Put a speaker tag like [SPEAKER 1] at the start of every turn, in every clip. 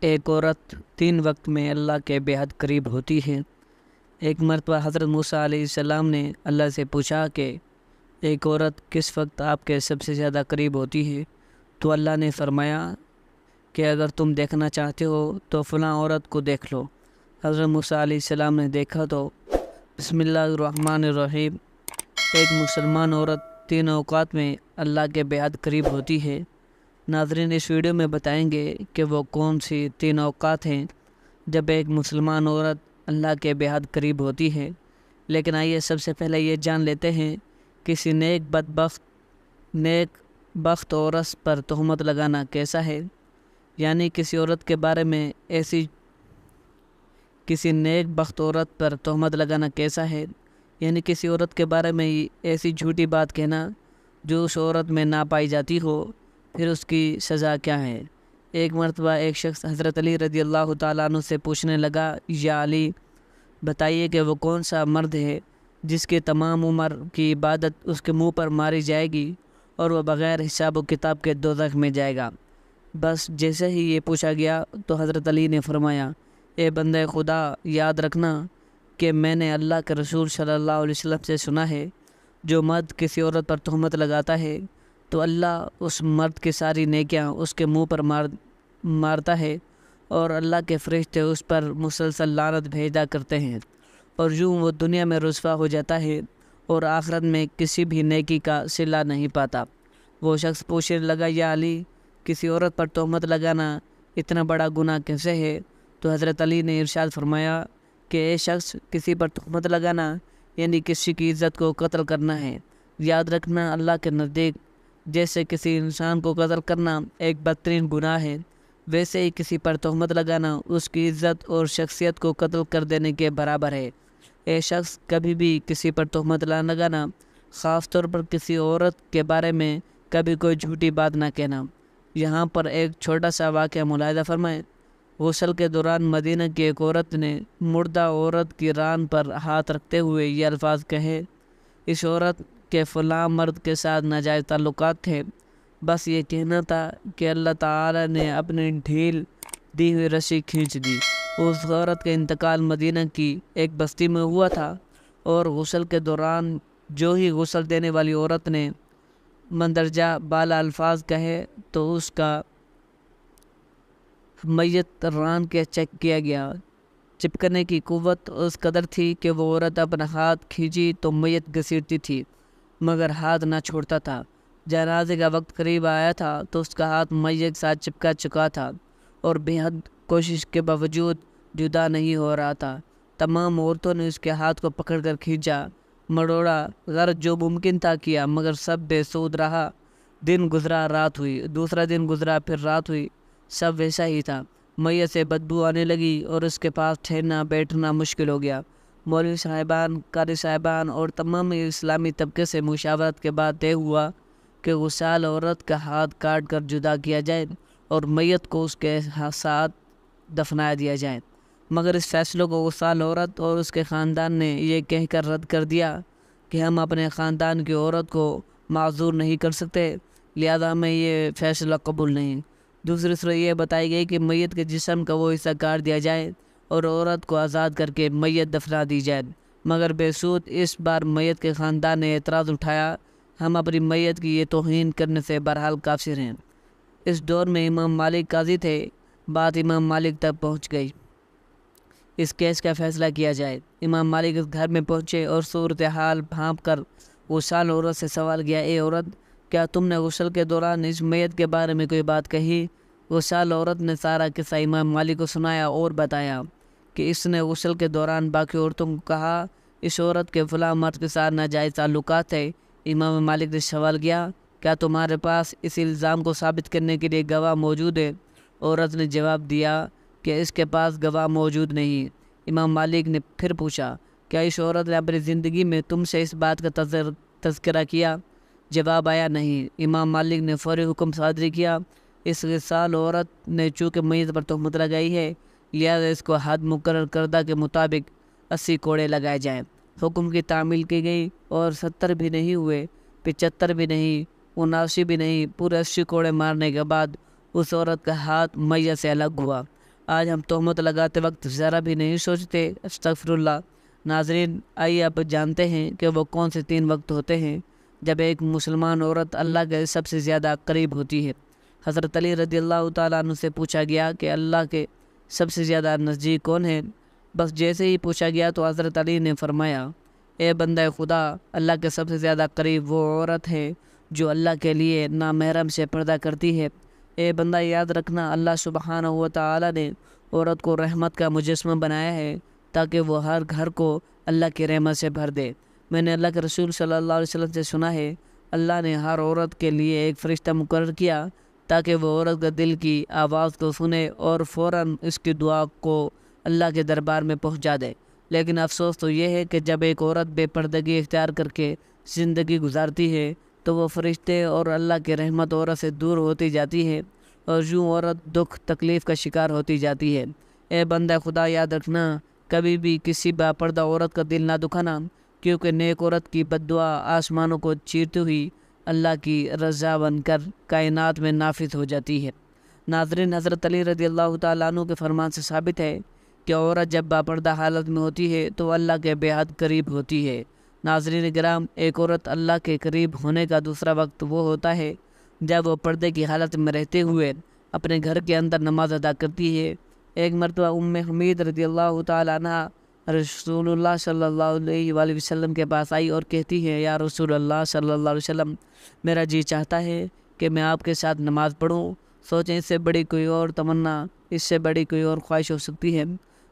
[SPEAKER 1] ایک عورت 3 وقت میں اللہ کے بے حد قریب ہوتی ہے۔ ایک مرتبہ حضرت موسیٰ علیہ السلام نے اللہ سے پوچھا کہ ایک عورت کس وقت آپ کے سب سے زیادہ قریب ہوتی ہے، تو اللہ نے فرمایا کہ اگر تم دیکھنا چاہتے ہو تو فلاں عورت کو دیکھ لو۔ حضرت موسیٰ علیہ السلام نے دیکھا تو بسم اللہ الرحمن الرحیم، ایک مسلمان عورت 3 اوقات میں اللہ کے بے حد قریب ہوتی ہے۔ ناظرین، اس ویڈیو میں بتائیں گے کہ وہ کون سی 3 اوقات ہیں جب ایک مسلمان عورت اللہ کے بے حد قریب ہوتی ہے۔ لیکن آئیے سب سے پہلے یہ جان لیتے ہیں کسی نیک بخت عورت پر تہمت لگانا کیسا ہے، یعنی کسی عورت کے بارے میں کسی نیک بخت عورت پر تہمت لگانا کیسا ہے، یعنی کسی عورت کے بارے میں ایسی جھوٹی بات کہنا جو اس عورت میں نہ پائی جاتی ہو، پھر اس کی سزا کیا ہے۔ ایک مرتبہ ایک شخص حضرت علی رضی اللہ تعالیٰ عنہ سے پوچھنے لگا، یا علی، بتائیے کہ وہ کون سا مرد ہے جس کی تمام عمر کی عبادت اس کے منہ پر ماری جائے گی اور وہ بغیر حساب و کتاب کے دوزخ میں جائے گا۔ بس جیسے ہی یہ پوچھا گیا تو حضرت علی نے فرمایا، اے بندے خدا، یاد رکھنا کہ میں نے اللہ کے رسول صلی اللہ علیہ وسلم سے سنا ہے، جو مرد کسی عورت پر تہمت لگاتا ہے تو اللہ اس مرد کی ساری نیکیاں اس کے منہ پر مارتا ہے، اور اللہ کے فرشتے اس پر مسلسل لعنت بھیجا کرتے ہیں، اور یوں وہ دنیا میں رسوا ہو جاتا ہے اور آخرت میں کسی بھی نیکی کا صلہ نہیں پاتا۔ وہ شخص پوچھنے لگا، یا علی، کسی عورت پر تہمت لگانا اتنا بڑا گناہ کیسے ہے؟ تو حضرت علی نے ارشاد فرمایا کہ اے شخص، کسی پر تہمت لگانا یعنی کسی کی عزت کو قتل کرنا ہے۔ یاد رکھنا، اللہ کے نزدیک جیسے کسی انسان کو قتل کرنا ایک بدترین گناہ ہے، ویسے ہی کسی پر تہمت لگانا اس کی عزت اور شخصیت کو قتل کر دینے کے برابر ہے۔ اے شخص، کبھی بھی کسی پر تہمت نہ لگانا، خاص طور پر کسی عورت کے بارے میں کبھی کوئی جھوٹی بات نہ کہنا۔ یہاں پر ایک چھوٹا سا واقعہ ملاحظہ فرمائیں۔ غسل کے دوران مدینہ کی ایک عورت نے مردہ عورت کی ران پر ہاتھ رکھتے ہوئے یہ الفاظ کہے، اس عورت کے فلاں مرد کے ساتھ ناجائز تعلقات تھے، بس یہ کہنا تھا کہ اللہ تعالی نے اپنی ڈھیل دی ہوئی رسی کھینچ دی۔ اس عورت کا انتقال مدینہ کی ایک بستی میں ہوا تھا، اور غسل کے دوران جو ہی غسل دینے والی عورت نے مندرجہ بالا الفاظ کہے تو اس کا میت ران کے چیک کیا گیا۔ چپکنے کی قوت اس قدر تھی کہ وہ عورت اپنا ہاتھ کھینچی تو میت گھسیٹتی تھی، مگر ہاتھ نہ چھوڑتا تھا۔ جنازے کا وقت قریب آیا تھا تو اس کا ہاتھ میت کے ساتھ چپکا چکا تھا اور بے حد کوشش کے باوجود جدا نہیں ہو رہا تھا۔ تمام عورتوں نے اس کے ہاتھ کو پکڑ کر کھینچا، مڑوڑا، غرض جو ممکن تھا کیا، مگر سب بے سود رہا۔ دن گزرا، رات ہوئی، دوسرا دن گزرا، پھر رات ہوئی، سب ویسا ہی تھا۔ میت سے بدبو آنے لگی اور اس کے پاس ٹھہرنا بیٹھنا مشکل ہو گیا۔ مولوی صاحبان، قاری صاحبان اور تمام اسلامی طبقے سے مشاورت کے بعد طے ہوا کہ غسال عورت کا ہاتھ کاٹ کر جدا کیا جائے اور میت کو اس کے ساتھ دفنا دیا جائے، مگر اس فیصلے کو غسال عورت اور اس کے خاندان نے یہ کہہ کر رد کر دیا کہ ہم اپنے خاندان کی عورت کو معذور نہیں کر سکتے، لہذا ہمیں یہ فیصلہ قبول نہیں۔ دوسری صورت یہ بتائی گئی کہ میت کے جسم کا وہ حصہ کاٹ دیا جائے اور عورت کو آزاد کر کے میت دفنا دی جائے، مگر بے سود اس بار میت کے خاندان نے اعتراض اٹھایا، ہم اپنی میت کی یہ توہین کرنے سے بہرحال قاصر ہیں۔ اس دور میں امام مالک قاضی تھے، بات امام مالک تک پہنچ گئی، اس کیس کا فیصلہ کیا جائے۔ امام مالک اس گھر میں پہنچے اور صورتحال بھانپ کر غسال عورت سے سوال کیا، اے عورت، کیا تم نے غسل کے دوران اس میت کے بارے میں کوئی بات کہی؟ غسال عورت نے سارا قصہ امام مالک کو سنایا اور بتایا کہ اس نے غسل کے دوران باقی عورتوں کو کہا، اس عورت کے فلاں مرد کے ساتھ ناجائز تعلقات ہے۔ امام مالک نے سوال کیا، کیا تمہارے پاس اس الزام کو ثابت کرنے کے لیے گواہ موجود ہے؟ عورت نے جواب دیا کہ اس کے پاس گواہ موجود نہیں۔ امام مالک نے پھر پوچھا، کیا اس عورت نے اپنی زندگی میں تم سے اس بات کا تذکرہ کیا؟ جواب آیا نہیں۔ امام مالک نے فوری حکم صادر کیا، اس غسال عورت نے چونکہ میت پر تہمت لگائی ہے، لہذا اس کو حد مقرر کردہ کے مطابق 80 کوڑے لگائے جائیں۔ حکم کی تعمیل کی گئی اور 70 بھی نہیں ہوئے، 75 بھی نہیں، 79 بھی نہیں، پورے 80 کوڑے مارنے کے بعد اس عورت کا ہاتھ میت سے الگ ہوا۔ آج ہم تہمت لگاتے وقت ذرا بھی نہیں سوچتے۔ استغفر اللہ۔ ناظرین، آئیے اب جانتے ہیں کہ وہ کون سے 3 وقت ہوتے ہیں جب ایک مسلمان عورت اللہ کے سب سے زیادہ قریب ہوتی ہے۔ حضرت علی رضی اللہ تعالیٰ عنہ سے پوچھا گیا کہ اللہ کے سب سے زیادہ نزدیک کون ہے؟ بس جیسے ہی پوچھا گیا تو حضرت علی نے فرمایا، اے بندہ خدا، اللہ کے سب سے زیادہ قریب وہ عورت ہے جو اللہ کے لیے نامحرم سے پردہ کرتی ہے۔ اے بندہ، یاد رکھنا، اللہ سبحانہ و تعالیٰ نے عورت کو رحمت کا مجسمہ بنایا ہے تاکہ وہ ہر گھر کو اللہ کی رحمت سے بھر دے۔ میں نے اللہ کے رسول صلی اللہ علیہ وسلم سے سنا ہے، اللہ نے ہر عورت کے لیے ایک فرشتہ مقرر کیا تاکہ وہ عورت کے دل کی آواز کو سنے اور فوراً اس کی دعا کو اللہ کے دربار میں پہنچا دے۔ لیکن افسوس تو یہ ہے کہ جب ایک عورت بے پردگی اختیار کر کے زندگی گزارتی ہے تو وہ فرشتے اور اللہ کی رحمت عورت سے دور ہوتی جاتی ہے اور یوں عورت دکھ تکلیف کا شکار ہوتی جاتی ہے۔ اے بندہ خدا، یاد رکھنا، کبھی بھی کسی باپردہ عورت کا دل نہ دکھانا، کیونکہ نیک عورت کی بد دعا آسمانوں کو چیرتی ہوئی اللہ کی رضا بن کر کائنات میں نافذ ہو جاتی ہے۔ ناظرین، حضرت علی رضی اللہ تعالیٰ عنہ کے فرمان سے ثابت ہے کہ عورت جب باپردہ حالت میں ہوتی ہے تو اللہ کے بے حد قریب ہوتی ہے۔ ناظرین کرام، ایک عورت اللہ کے قریب ہونے کا دوسرا وقت وہ ہوتا ہے جب وہ پردے کی حالت میں رہتے ہوئے اپنے گھر کے اندر نماز ادا کرتی ہے۔ ایک مرتبہ ام حمید رضی اللہ تعالیٰ عنہ رسول اللہ صلی اللہ علیہ وآلہ وسلم کے پاس آئی اور کہتی ہے، یا رسول اللہ صلی اللہ علیہ وسلم، میرا جی چاہتا ہے کہ میں آپ کے ساتھ نماز پڑھوں۔ سوچیں، اس سے بڑی کوئی اور تمنا، اس سے بڑی کوئی اور خواہش ہو سکتی ہے؟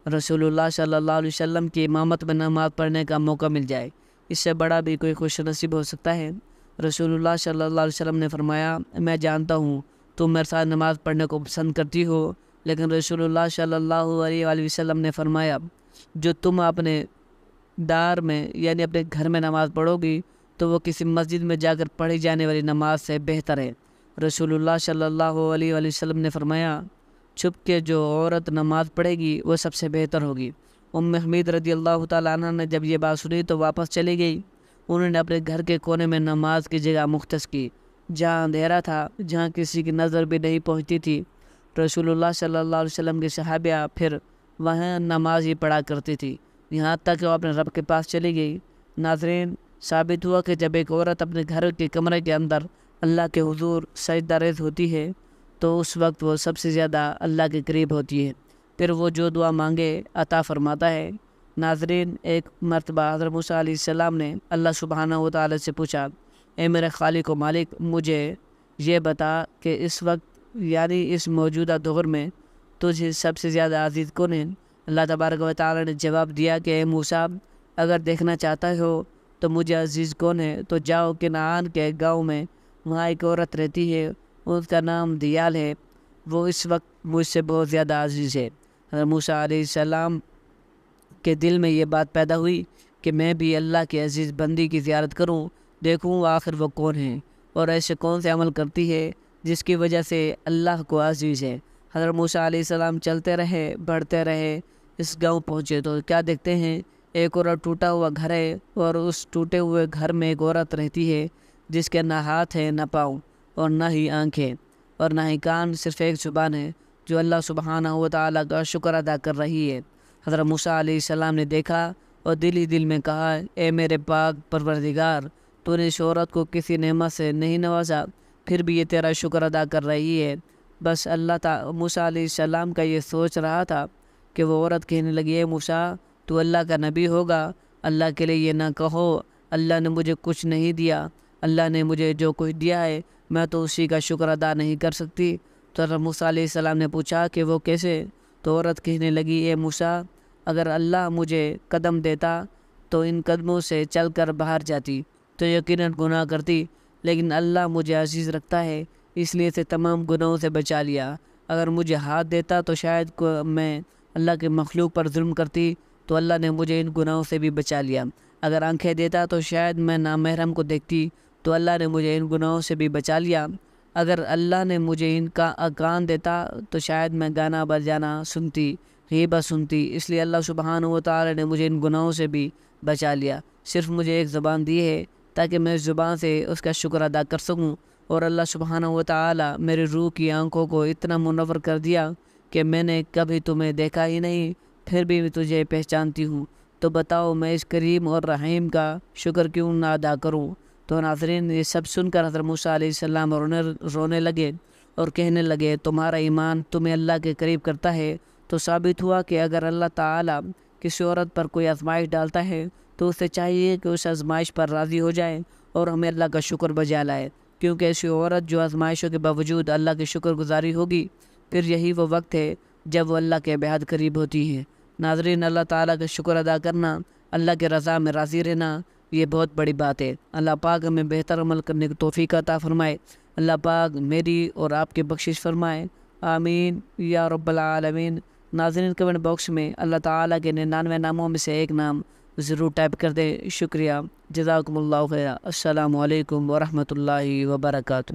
[SPEAKER 1] رسول اللہ صلی اللہ علیہ وسلم کی امامت میں نماز پڑھنے کا موقع مل جائے، اس سے بڑا بھی کوئی خوش نصیب ہو سکتا ہے؟ رسول اللہ صلی اللہ علیہ وسلم نے فرمایا، میں جانتا ہوں تم میرے ساتھ نماز پڑھنے کو پسند کرتی ہو، لیکن رسول اللہ صلی اللہ علیہ وآلہ وسلم نے فرمایا، جو تم اپنے دار میں یعنی اپنے گھر میں نماز پڑھو گی تو وہ کسی مسجد میں جا کر پڑھی جانے والی نماز سے بہتر ہے۔ رسول اللہ صلی اللہ علیہ وآلہ وسلم نے فرمایا، چھپ کے جو عورت نماز پڑھے گی وہ سب سے بہتر ہوگی۔ ام حمید رضی اللہ تعالیٰ عنہ نے جب یہ بات سنی تو واپس چلی گئی۔ انہوں نے اپنے گھر کے کونے میں نماز کی جگہ مختص کی جہاں اندھیرا تھا، جہاں کسی کی نظر بھی نہیں پہنچتی تھی۔ رسول اللہ صلی اللہ علیہ وسلم کی صحابیہ پھر وہاں نماز ہی پڑھا کرتی تھی، یہاں تک کہ وہ اپنے رب کے پاس چلی گئی۔ ناظرین، ثابت ہوا کہ جب ایک عورت اپنے گھر کے کمرے کے اندر اللہ کے حضور سجدہ ریز ہوتی ہے تو اس وقت وہ سب سے زیادہ اللہ کے قریب ہوتی ہے، پھر وہ جو دعا مانگے عطا فرماتا ہے۔ ناظرین، ایک مرتبہ حضرت موسیٰ علیہ السلام نے اللہ سبحانہ و تعالیٰ سے پوچھا، اے میرے خالق و مالک، مجھے یہ بتا کہ اس وقت یعنی اس موجودہ دور میں تجھے سب سے زیادہ عزیز کون ہے؟ اللہ تبارک و تعالیٰ نے جواب دیا کہ اے موسیٰ، اگر دیکھنا چاہتا ہو تو مجھے عزیز کون ہے تو جاؤ کنعان کے گاؤں میں، وہاں ایک عورت رہتی ہے، اس کا نام دیال ہے، وہ اس وقت مجھ سے بہت زیادہ عزیز ہے۔ حضرت موسیٰ علیہ السلام کے دل میں یہ بات پیدا ہوئی کہ میں بھی اللہ کے عزیز بندی کی زیارت کروں، دیکھوں آخر وہ کون ہے اور ایسے کون سے عمل کرتی ہے جس کی وجہ سے اللہ کو عزیز ہے۔ حضرت موسیٰ علیہ السلام چلتے رہے، بڑھتے رہے، اس گاؤں پہنچے تو کیا دیکھتے ہیں، ایک اور ٹوٹا ہوا گھر ہے اور اس ٹوٹے ہوئے گھر میں ایک عورت رہتی ہے جس کے نہ ہاتھ ہے نہ پاؤں اور نہ ہی آنکھیں اور نہ ہی کان، صرف ایک زبان ہے جو اللہ سبحانہ و تعالیٰ کا شکر ادا کر رہی ہے۔ حضرت موسیٰ علیہ السلام نے دیکھا اور دل ہی دل میں کہا، اے میرے پاک پروردگار، تو نے اس عورت کو کسی نعمت سے نہیں نوازا، پھر بھی یہ تیرا شکر ادا کر رہی ہے۔ بس موسیٰ علیہ السلام کا یہ سوچ رہا تھا کہ وہ عورت کہنے لگی، اے موسیٰ، تو اللہ کا نبی ہوگا، اللہ کے لیے یہ نہ کہو اللہ نے مجھے کچھ نہیں دیا، اللہ نے مجھے جو کچھ دیا ہے میں تو اسی کا شکر ادا نہیں کر سکتی۔ تو حضرت موسیٰ علیہ السلام نے پوچھا کہ وہ کیسے؟ تو عورت کہنے لگی، اے موسیٰ، اگر اللہ مجھے قدم دیتا تو ان قدموں سے چل کر باہر جاتی تو یقیناً گناہ کرتی، لیکن اللہ مجھے عزیز رکھتا ہے اس لیے سے تمام گناہوں سے بچا لیا۔ اگر مجھے ہاتھ دیتا تو شاید میں اللہ کے مخلوق پر ظلم کرتی، تو اللہ نے مجھے ان گناہوں سے بھی بچا لیا۔ اگر آنکھیں دیتا تو شاید میں نامحرم کو دیکھتی، تو اللہ نے مجھے ان گناہوں سے بھی بچا لیا۔ اگر اللہ نے مجھے ان کا کان دیتا تو شاید میں گانا بجانا سنتی، غیبت سنتی، اس لیے اللہ سبحانہ و تعالی نے مجھے ان گناہوں سے بھی بچا لیا۔ صرف مجھے ایک زبان دی ہے تاکہ میں اس زبان سے اس کا شکر ادا کر سکوں، اور اللہ سبحانہ و تعالی میری روح کی آنکھوں کو اتنا منور کر دیا کہ میں نے کبھی تمہیں دیکھا ہی نہیں، پھر بھی میں تجھے پہچانتی ہوں، تو بتاؤ میں اس کریم اور رحیم کا شکر کیوں نہ ادا کروں؟ تو ناظرین، یہ سب سن کر حضرت موسیٰ علیہ السلام رونے لگے اور کہنے لگے تمہارا ایمان تمہیں اللہ کے قریب کرتا ہے۔ تو ثابت ہوا کہ اگر اللہ تعالیٰ کسی عورت پر کوئی آزمائش ڈالتا ہے تو اسے چاہیے کہ اس آزمائش پر راضی ہو جائے اور ہمیں اللہ کا شکر بجا لائے، کیونکہ ایسی عورت جو آزمائشوں کے باوجود اللہ کی شکر گزاری ہوگی، پھر یہی وہ وقت ہے جب وہ اللہ کے بہت قریب ہوتی ہے۔ ناظرین، اللہ تعالیٰ کا شکر ادا کرنا، اللہ کے رضا میں راضی رہنا، یہ بہت بڑی بات ہے۔ اللہ پاک ہمیں بہتر عمل کرنے کی توفیق عطا فرمائے۔ اللہ پاک میری اور آپ کی بخشش فرمائے، آمین یا رب العالمین۔ ناظرین، کمنٹ باکس میں اللہ تعالیٰ کے 99 ناموں میں سے ایک نام ضرور ٹائپ کر دیں۔ شکریہ، جزاکم اللہ خیر۔ السلام علیکم ورحمۃ اللہ وبرکاتہ۔